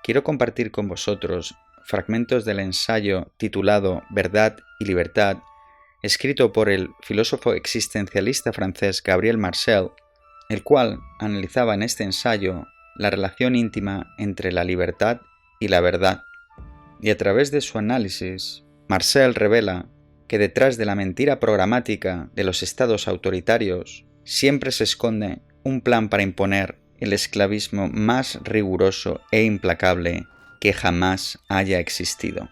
quiero compartir con vosotros fragmentos del ensayo titulado Verdad y Libertad, escrito por el filósofo existencialista francés Gabriel Marcel, el cual analizaba en este ensayo la relación íntima entre la libertad y la verdad. Y a través de su análisis, Marcel revela que detrás de la mentira programática de los estados autoritarios siempre se esconde un plan para imponer el esclavismo más riguroso e implacable que jamás haya existido.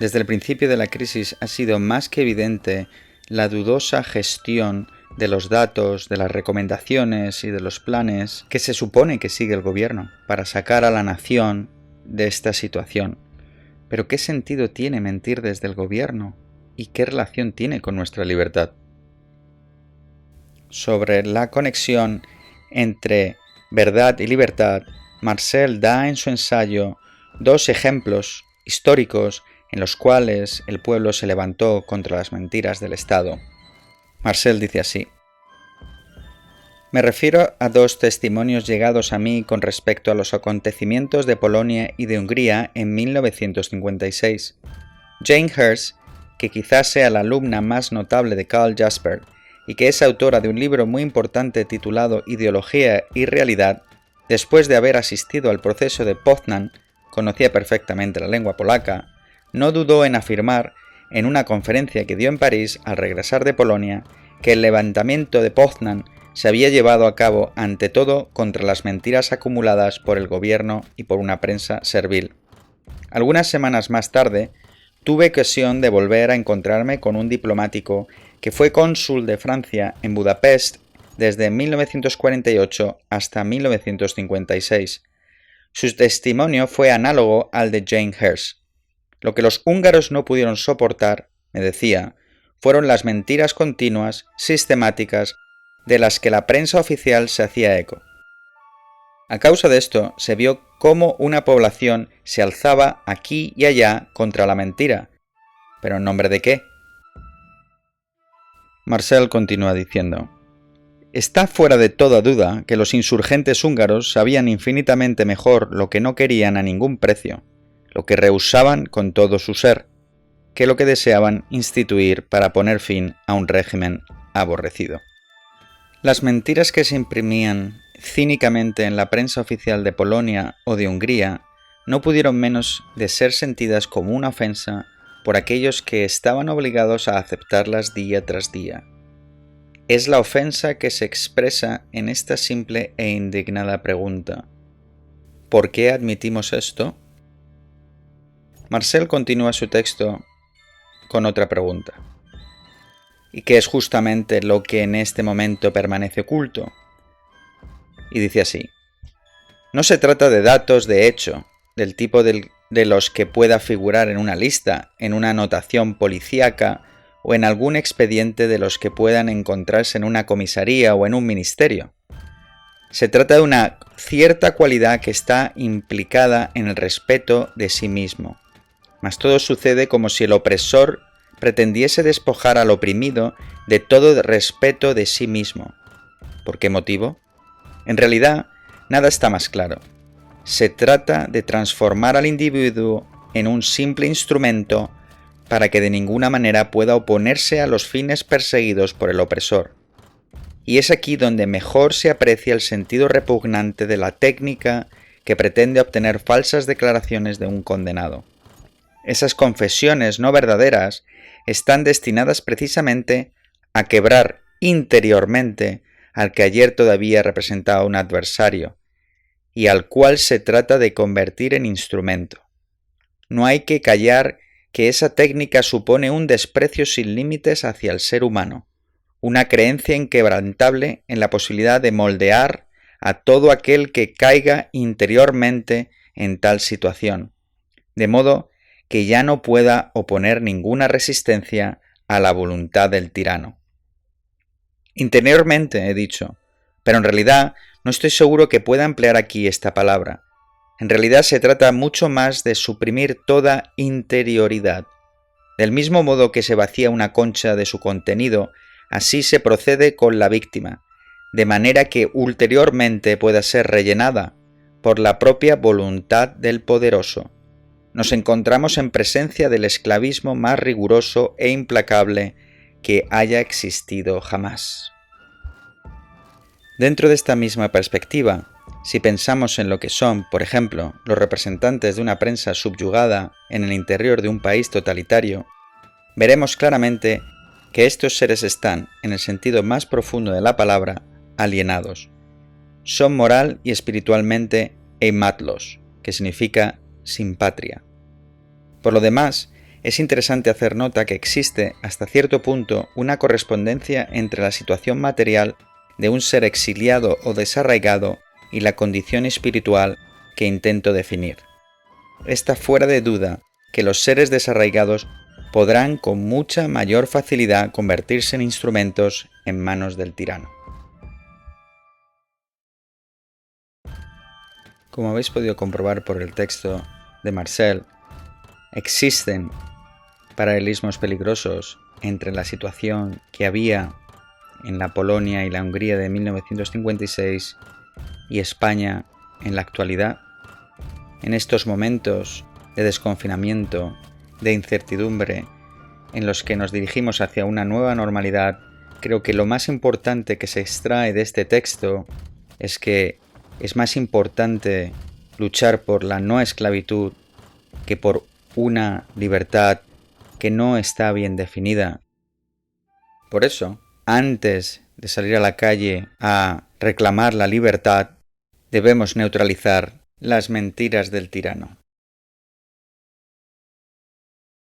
Desde el principio de la crisis ha sido más que evidente la dudosa gestión de los datos, de las recomendaciones y de los planes que se supone que sigue el gobierno para sacar a la nación de esta situación. Pero ¿qué sentido tiene mentir desde el gobierno? ¿Y qué relación tiene con nuestra libertad? Sobre la conexión entre verdad y libertad, Marcel da en su ensayo dos ejemplos históricos en los cuales el pueblo se levantó contra las mentiras del Estado. Marcel dice así: me refiero a dos testimonios llegados a mí con respecto a los acontecimientos de Polonia y de Hungría en 1956. Jane Hirst, que quizás sea la alumna más notable de Karl Jaspers y que es autora de un libro muy importante titulado Ideología y Realidad, después de haber asistido al proceso de Poznan, conocía perfectamente la lengua polaca, no dudó en afirmar en una conferencia que dio en París al regresar de Polonia que el levantamiento de Poznan se había llevado a cabo ante todo contra las mentiras acumuladas por el gobierno y por una prensa servil. Algunas semanas más tarde, tuve ocasión de volver a encontrarme con un diplomático que fue cónsul de Francia en Budapest desde 1948 hasta 1956. Su testimonio fue análogo al de Jane Hirst. Lo que los húngaros no pudieron soportar, me decía, fueron las mentiras continuas, sistemáticas, de las que la prensa oficial se hacía eco. A causa de esto, se vio cómo una población se alzaba aquí y allá contra la mentira. ¿Pero en nombre de qué? Marcel continúa diciendo: está fuera de toda duda que los insurgentes húngaros sabían infinitamente mejor lo que no querían a ningún precio, lo que rehusaban con todo su ser, que lo que deseaban instituir para poner fin a un régimen aborrecido. Las mentiras que se imprimían cínicamente en la prensa oficial de Polonia o de Hungría no pudieron menos de ser sentidas como una ofensa por aquellos que estaban obligados a aceptarlas día tras día. Es la ofensa que se expresa en esta simple e indignada pregunta: ¿por qué admitimos esto? Marcel continúa su texto con otra pregunta: ¿y qué es justamente lo que en este momento permanece oculto? Y dice así: no se trata de datos de hecho, del tipo de los que pueda figurar en una lista, en una anotación policíaca o en algún expediente de los que puedan encontrarse en una comisaría o en un ministerio. Se trata de una cierta cualidad que está implicada en el respeto de sí mismo. Mas todo sucede como si el opresor pretendiese despojar al oprimido de todo respeto de sí mismo. ¿Por qué motivo? En realidad, nada está más claro. Se trata de transformar al individuo en un simple instrumento para que de ninguna manera pueda oponerse a los fines perseguidos por el opresor. Y es aquí donde mejor se aprecia el sentido repugnante de la técnica que pretende obtener falsas declaraciones de un condenado. Esas confesiones no verdaderas están destinadas precisamente a quebrar interiormente al que ayer todavía representaba un adversario, y al cual se trata de convertir en instrumento. No hay que callar que esa técnica supone un desprecio sin límites hacia el ser humano, una creencia inquebrantable en la posibilidad de moldear a todo aquel que caiga interiormente en tal situación, de modo que ya no pueda oponer ninguna resistencia a la voluntad del tirano. Interiormente, he dicho, pero en realidad no estoy seguro que pueda emplear aquí esta palabra. En realidad se trata mucho más de suprimir toda interioridad. Del mismo modo que se vacía una concha de su contenido, así se procede con la víctima, de manera que ulteriormente pueda ser rellenada, por la propia voluntad del poderoso. Nos encontramos en presencia del esclavismo más riguroso e implacable que haya existido jamás. Dentro de esta misma perspectiva, si pensamos en lo que son, por ejemplo, los representantes de una prensa subyugada en el interior de un país totalitario, veremos claramente que estos seres están, en el sentido más profundo de la palabra, alienados. Son moral y espiritualmente eimatlos, que significa sin patria. Por lo demás, es interesante hacer nota que existe hasta cierto punto una correspondencia entre la situación material de un ser exiliado o desarraigado y la condición espiritual que intento definir. Está fuera de duda que los seres desarraigados podrán con mucha mayor facilidad convertirse en instrumentos en manos del tirano. Como habéis podido comprobar por el texto de Marcel, existen paralelismos peligrosos entre la situación que había en la Polonia y la Hungría de 1956 y España en la actualidad. En estos momentos de desconfinamiento, de incertidumbre, en los que nos dirigimos hacia una nueva normalidad, creo que lo más importante que se extrae de este texto es que es más importante luchar por la no esclavitud que por una libertad que no está bien definida. Por eso, antes de salir a la calle a reclamar la libertad, debemos neutralizar las mentiras del tirano.